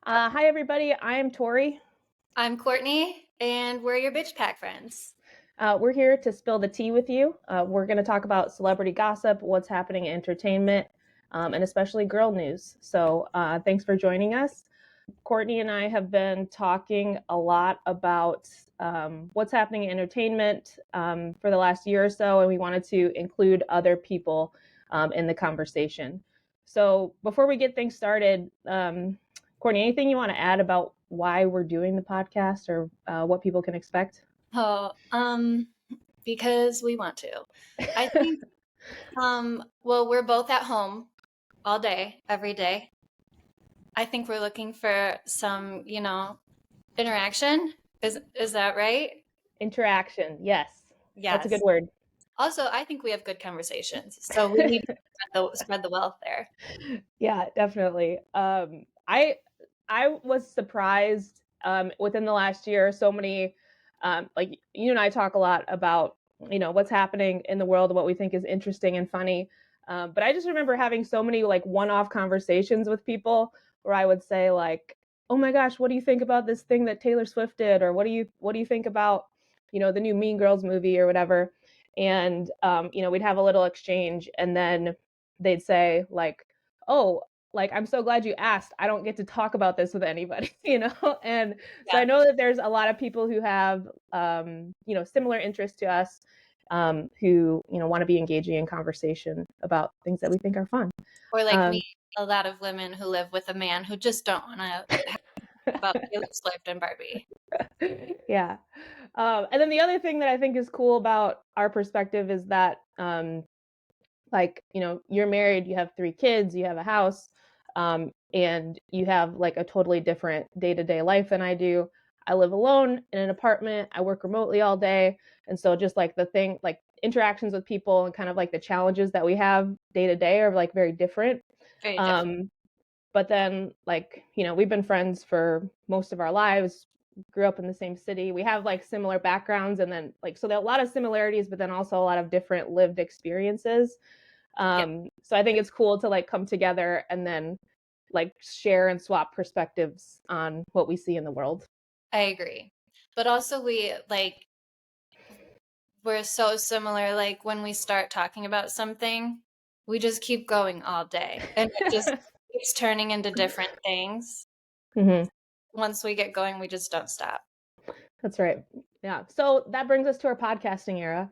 Hi, everybody. I'm Tory. I'm Courtney, and we're your bitch pack friends. We're here to spill the tea with you. We're going to talk about celebrity gossip, what's happening in entertainment, and especially girl news. So thanks for joining us. Courtney and I have been talking a lot about what's happening in entertainment for the last year or so, and we wanted to include other people in the conversation. So before we get things started, Courtney, anything you want to add about why we're doing the podcast or what people can expect? Oh, because we want to. I think, well, we're both at home all day, every day. I think we're looking for some, interaction. Is that right? Interaction, yes, that's a good Yes. word. Also, I think we have good conversations, so we need to spread the wealth there. Yeah, definitely. I was surprised within the last year. So many, like you and I talk a lot about what's happening in the world, what we think is interesting and funny. But I just remember having so many like one-off conversations with people where I would say like, "Oh my gosh, what do you think about this thing that Taylor Swift did?" Or what do you think about the new Mean Girls movie or whatever? And we'd have a little exchange, and then they'd say like, "Oh, like I'm so glad you asked. I don't get to talk about this with anybody," And so I Yeah, know that there's a lot of people who have similar interests to us, who want to be engaging in conversation about things that we think are fun. or like me, Um, a lot of women who live with a man who just don't want to about Taylor Swift and Barbie. yeah. And then the other thing that I think is cool about our perspective is that like you're married, you have 3 kids, you have a house, and you have like a totally different day-to-day life than I do. I live alone in an apartment, I work remotely all day, and so just like the thing, like interactions with people and kind of like the challenges that we have day to day are like very different. Very different. Um, but then like we've been friends for most of our lives, grew up in the same city, we have like similar backgrounds, and then like so there are a lot of similarities but then also a lot of different lived experiences. Yeah, So I think it's cool to like come together and then like share and swap perspectives on what we see in the world. I agree. But also we're so similar. Like when we start talking about something, we just keep going all day. And it just keeps turning into different things. Hmm. Once we get going, we just don't stop. That's right. Yeah. So that brings us to our podcasting era.